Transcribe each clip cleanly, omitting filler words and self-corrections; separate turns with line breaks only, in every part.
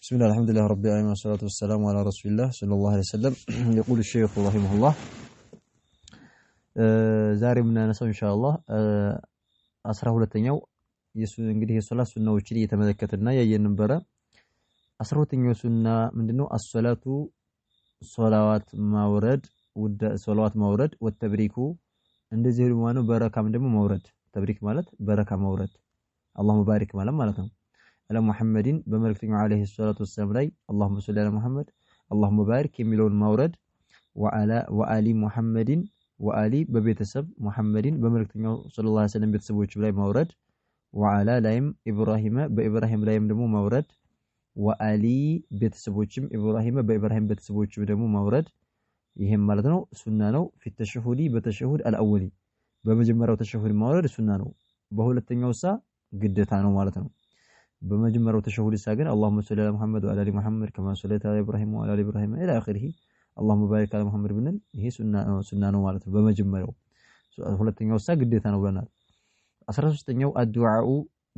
بسم الله الحمد لله رب العالمين والصلاة والسلام على رسول الله صلى الله عليه وسلم. يقول الشيخ رحمه الله ዛሬ የምናነሳው ኢንሻአላህ 12ኛው እንግዲህ የሶላት ሱናዎችን እየተመለከተና ያየን ነበረ። 12ኛው ሱና ምንድነው? አስሶላቱ ሶላዋት ማውረድ ወተብሪኩ እንደዚህ ነው። በረካም ደግሞ ማውረድ። ተብሪክ ማለት በረካ ማውረድ አላሁ ባሪክ ማለት ነው። አለ ሙሐመድን በመልእክተኛው አለይሂ ሰላቱ ወሰለም ላይ አላሁመ ሰሊ ዐላ ሙሐመድ አላሁመ ባሪክ የሚለውን ማውረድ ወአሊ ሙሐመድን ወአሊ በቤተሰብ ሙሐመድን በመልእክተኛው ሰለላሁ ዐለይሂ ወሰለም ቤተሰቦች ላይ ማውረድ ወአላ ላይም ኢብራሂም በኢብራሂም ላይም ደግሞ ማውረድ ወአሊ ቤተሰቦችም ኢብራሂም በኢብራሂም ቤተሰቦችም ደግሞ ማውረድ። ይሄም ማለት ነው ሱና ነው። ፊት ተሸሁዲ በተሸሁድ አልአወሊ በመጀመሪያው ተሸሁድ ማውረድ ሱና ነው። በሁለተኛው ግዴታ ነው ማለት ነው። በመጀመሪያው ተሸሁድ ግን አላሁመ ሰሊ ዐላ ሙሐመድ ወዐላ አሊ ሙሐመድ ከማ ሰለይተ ዐላ ኢብራሂም ወዐላ አሊ ኢብራሂም ኢላ አኺሪሂ አላሁመ ባሪክ ዐላ ሙሐመድ ብንል ይሄ ሱና ነው ማለት ነው። በመጀመሪያው ሁለተኛው ግዴታ ነው ብለናል። 13ኛው አዱዓኡ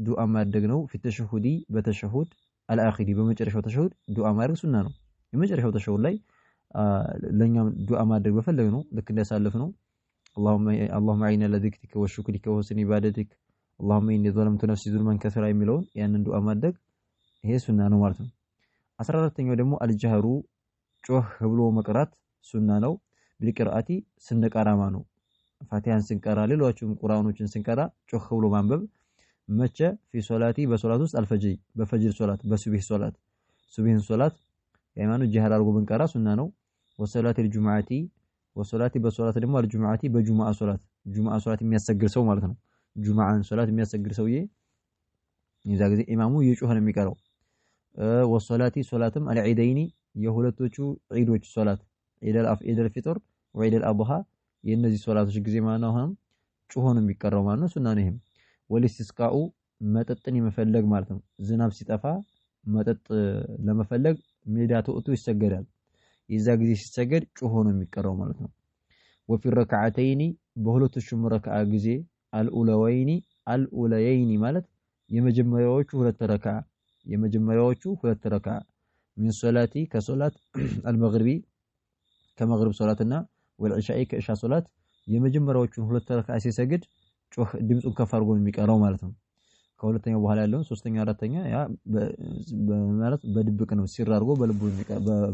ዱዓ ማድረግ ነው። ፊት ተሸሁዲ በተሸሁድ አልአኺሪ በመጨረሻው ተሸሁድ ዱዓ ማድረግ ሱና ነው። የመጨረሻው ተሸሁድ ላይ ለኛም ዱዓ ማድረግ በፈለግ ነው ልክ እንዳሳለፍ ነው። አላሁመ አዒኒ ዐላ ዚክሪከ ወሹክሪከ ወሁስኒ ኢባደቲክ اللهم إني ظلمت نفسي ظلما كثيرا የሚለውን ያንን ዱዓ ማድረግ ይሄ ሱና ነው ማለት ነው። 14ኛው ደግሞ አልጀህሩ ጮህ ብሎ መቅራት ሱና ነው። ቢልቅራአቲ ስንቀራማ ነው። ፋቲሃን ስንቀራ ሌሎችም ቁርአኖችን ስንቀራ ጮህ ብሎ ማንበብ መቼ في ሶላቲ በሶላት ውስጥ አልፈጅሪ በፈጅር ሶላት ሱብሂን ሶላት የሃይማኖት ጀህር አድርጎ ብንቀራ ሱና ነው። ወሶላቲ الجمعቲ ወሶላቲ በሶላት ደግሞ አልጁምዓቲ በጁምዓ ሶላት የሚያሰግድ ሰው ማለት ነው። ጁምዓን ሶላት የሚያሰግድ ሰውዬ የዛ ጊዜ ኢማሙ እየጮኸ ነው የሚቀረው። ወሶላቲ ሶላትም አልዒደይኒ የሁለቶቹ ዒዶች ሶላት ኢደል ፊጥር ወኢደል አድሃ የነዚህ ሶላቶች ጊዜ ማነው አሁን ጮኸ ነው የሚቀረው ማለት ነው። ሱና ነው ይሄም። ወልስቲስቃኡ መጠጥን የመፈለግ ማለት ነው። ዝናብ ሲጠፋ መጠጥ ለመፈለግ ሜዳ ተወጥቶ ይሰገዳል። የዛ ጊዜ ሲሰገድ ጮኸ ነው የሚቀረው ማለት ነው። ወፊ ረክዓተይኒ በሁለቶቹም ረክዓ ጊዜ አልኡለየይኒ ማለት የመጀመሪያዎቹ ሁለት ረካ ሚን ሶላቲ ከሶላት አልመግሪቢ ከመግሪብ ሶላትና ወልዒሻኢ ከኢሻ ሶላት የመጀመሪያዎቹን ሁለት ረካ ሲሰግድ ጮህ ድምጹን ከፍ አድርጎ የሚቀራው ማለት ነው። ከሁለተኛው በኋላ ያለውን ሶስተኛ አራተኛ ያ ማለት በድብቅ ነው ሲር አድርጎ በልቡ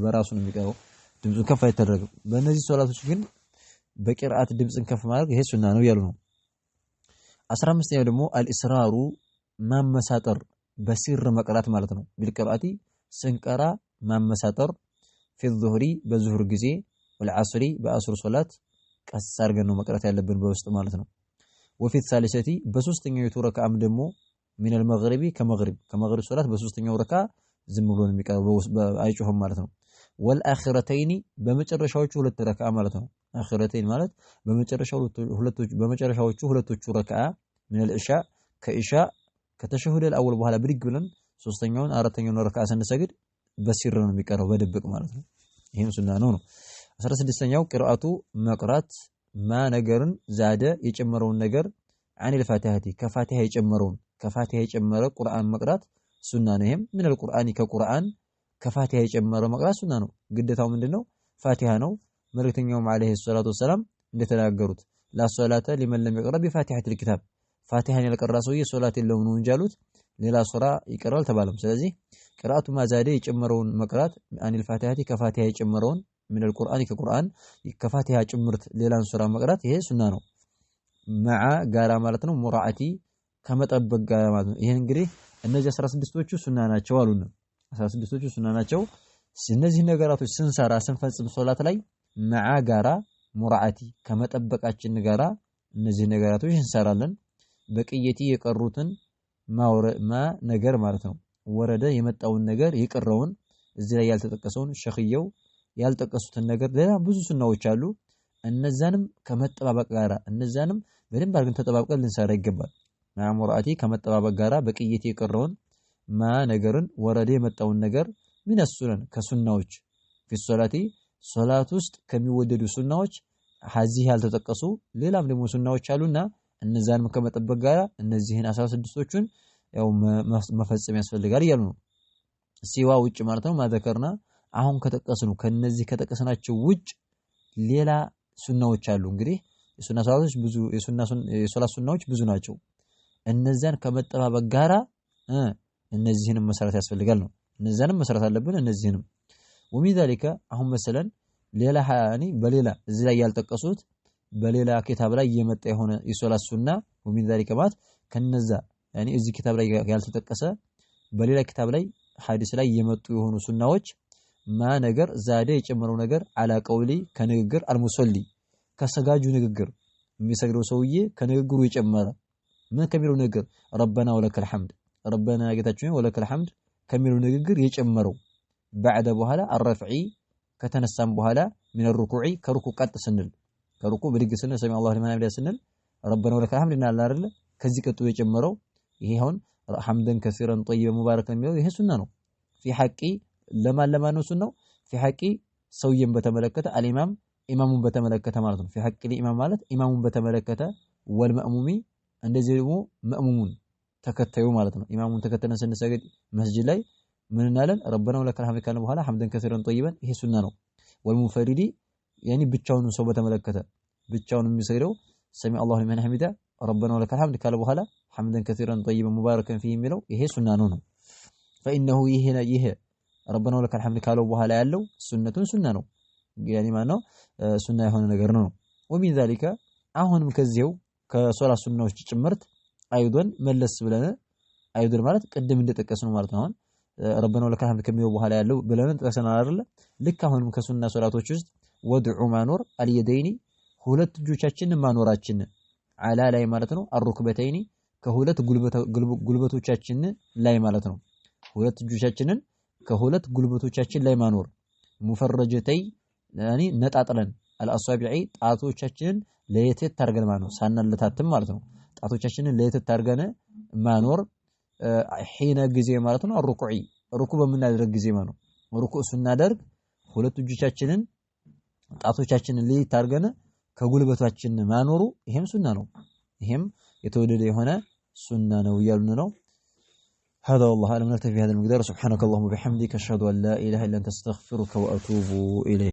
በራሱ ነው የሚቀራው። ድምጹን ከፍ አይተደረግም። በእነዚህ ሶላቶች ግን በቂርአት ድምጽን ከፍ ማድረግ ይሄ ሱና ነው ያሉ ነው። 15ኛው ደግሞ አልኢስራሩ ማመሳጠር በሲር መቅራት ማለት ነው። ቢልቅራአቲ ስንቀራ ማመሳጠር في الظهر በዙህር ጊዜ ወልዓስሪ በአስር ሶላት ቀስ አድርገን ነው መቅራት ያለብን በውስጥ ማለት ነው። وفي الثالثه በሶስተኛው ረካዓም ደግሞ من المغرب ከመግሪብ ሶላት በሶስተኛው ረካ ዝም ብሎ ነው የሚቀረው አይጮህም ማለት ነው። والآخرتين በመጨረሻዎቹ ሁለት ረካ ማለት ነው። አኺረተይን ማለት በመጨረሻዎቹ ሁለቶቹ ረካ من العشاء ከኢሻ ከተሸሁድ አልአወል በኋላ ብድግ ብለን ሶስተኛውን አራተኛውን ረካ ስንሰግድ በሲር ነው የሚቀረው በድብቅ ማለት ነው። ይሄም ሱና ነው። 16ኛው ቂርአቱ መቅራት ነገርን ዛደ የጨመረውን ነገር عن الفاتحه ከፋቲሃ የጨመረ ቁርአን መቅራት ሱና ነው። ይሄም من القرآن ከቁርአን ከፋቲሃ የጨመረ መቅራት ሱና ነው። ግዴታው ምንድነው? ፋቲሃ ነው። መልእክተኛው አለይሂ ሰላቱ ወሰለም እንደተናገሩት ላ ሶላተ ሊመን ለም ይቅራ ቢፋቲሐቲል ኪታብ ፋቲሃን ያልቀራ ሰውዬ ሶላት የለውም ነው እንጃሉት ሌላ ሱራ ይቀራል ተባለም። ስለዚህ ቂርአቱ ማዛደ የጨመረውን መቅራት አኒል ፋቲሃቲ ከፋቲሃ የጨመረውን من القرآن ከቁርአን ከፋቲሃ ጭምርት ሌላን ሱራ መቅራት ይሄ ሱና ነው። መዓ ጋራ ማለት ነው። ሙራአቲ ከመጠበቅ ጋራ ማለት ነው። ይሄን እንግዲህ እነዚህ 16ቶቹ ሱና ናቸው አሉን። 16ቶቹ ሱና ናቸው። እነዚህ ነገራቶች ስንፈጽም ሶላት ላይ መዓ ጋራ ሙራአቲ ከመጠበቃችን ጋራ እነዚህ ነገራቶች እንሰራለን። በቅየቲ የቀሩትን ነገር ማለት ነው። ወረደ የመጣውን ነገር የቀረውን እዚህ ላይ ያልተጠቀሰውን ሸኽየው ያልጠቀሱትን ነገር ሌላ ብዙ ሱናዎች አሉ። እነዛንም ከመጠባበቅ ጋራ እነዛንም በደንብ አድርገን ተጠባብቀን ልንሰራ ይገባል። ሙራአቲ ከመጠባበቅ ጋራ በቅየቲ የቀረውን ነገርን ወረደ የመጣውን ነገር ሚነሱነን ከሱናዎች ፊሶላቲ ሶላት ውስጥ ከሚወደዱ ሱናዎች ሀዚህ ያልተጠቀሱ ሌላም ደግሞ ሱናዎች አሉና እነዛንም ከመጠበቅ ጋራ እነዚህን 16ቶቹን ያው መፈጸም ያስፈልጋል እያሉ ነው። ሲዋ ውጭ ማለት ነው ማዘከርና አሁን ከተቀስኑ ከነዚህ ከተቀስናቸው ውጭ ሌላ ሱናዎች አሉ እንግዲህ የሱና ሷላቶች ብዙ የሶላት ሱናዎች ብዙ ናቸው እነዛን ከመጠባበቅ ጋራ እነዚህንም መሰረት ያስፈልጋል ነው እነዛንም መሰረት አለብን እነዚህንም ومن ذلك አሁን መሰለን ሌላ ያኒ በሌላ እዚህ ላይ ያልጠቀሱት በሌላ ኪታብ ላይ የመጣ የሆነ የሶላት ሱና ومن ذلك ማለት ከነዛ ያኒ እዚህ ኪታብ ላይ ያልተጠቀሰ በሌላ ኪታብ ላይ ሐዲስ ላይ የመጡ የሆኑ ሱናዎች ማ ነገር ዛዴ የጨመረው ነገር አላ ቀውሊ ከንግግር አልሙሰሊ ከሰጋጁ ንግግር የሚሰግደው ሰውዬ ከንግግሩ የጨመረ ምን ከሚለው ንግግር ረበና ወለከል ሐምድ ረበና ጌታችን ወለከል ሐምድ ከሚለው ንግግር የጨመረው بعد በኋላ الرفعي ከተነሳም በኋላ من الركوع ከሩኩ ቀጥ ስንል ከሩኩ ብድግ ስንል ሰሚ አላሁ ሊመን ሐሚዳ ስንል ረበና ወለከል ሐምድ እናላ አይደለ ከዚህ ቀጥሎ የጨመረው ይሄ አሁን ሐምደን ከሲረን طيبا ሙባረከን የሚለው ይሄ ሱና ነው في حقي ለማን ነው ሱናው في حقي ሰውየን በተመለከተ አልኢማም ኢማሙን በተመለከተ ማለት ነው في حق الامام ማለት ኢማሙን በተመለከተ ወልመእሙሚ እንደዚህ ደግሞ መእሙሙን ተከታዩ ማለት ነው ኢማሙን ተከተለን ስንሰግድ መስጂድ ላይ ምን እናለን ረበና ወለከል ሐምድ ካለ በኋላ ሐምደን ከሲረን طيبا ይሄ ሱና ነው ወልሙፈሪዲ ያኒ ብቻውን ሰው በተመለከተ ብቻውን የሚሰግደው ሰሚ አላሁ ሊመን ሐሚዳ ረበና ወለከል ሐምድ ካለ በኋላ ሐምደን ከሲረን طيبا ሙባረከን ፊህ የሚለው ይሄ ሱና ነው فانه ይሄ ረበና ወለከል ሐምድ ካለው በኋላ ያለው ሱነቱን ሱና ነው ያኒ ማነው ሱና የሆነ ነገር ነው ومن ذلك አሁንም ከዚያው ከሶላት ሱናዎች ጭምርት አይዶን መለስ ብለን አይዶን ማለት ቅድም እንደጠቀስነው ማለት ነው ረበና ወለከል ሐምድ ከሚለው በኋላ ያለው ብለን ተቀሰናል አይደል ልክ አሁንም ከሱና ሶላቶች ውስጥ ወድዑ ማኖር አልየደይኒ ሁለት እጆቻችንን ማኖራችን አላ ላይ ማለት ነው አሩክበተይኒ ከሁለት ጉልበቶቻችን ላይ ማለት ነው ሁለት እጆቻችንን ከሁለት ጉልበቶቻችን ላይ ማኖር ሙፈረጀተይ ያኒ ነጣጥለን አልአሳቢዒ ጣቶቻችንን ለየት ታርገን ማኖር ሳናለታትም ማለት ነው ጣቶቻችንን ለየት ታርገን ማኖር ሒነ ጊዜ ማለት ነው ሩኩዒ ሩኩ በምናደርግ ጊዜ ማለት ነው ሩኩ ስናደርግ ሁለት እጆቻችንን ጣቶቻችንን ለየት ታርገን ከጉልበታችን ማኖሩ ይሄም ሱና ነው ይሄም የተወደደ የሆነ ሱና ነው ይያሉን ነው هذا والله أعلم نكتفي في هذا المقدار سبحانك اللهم وبحمدك أشهد أن لا إله إلا أنت أستغفرك وأتوب إليك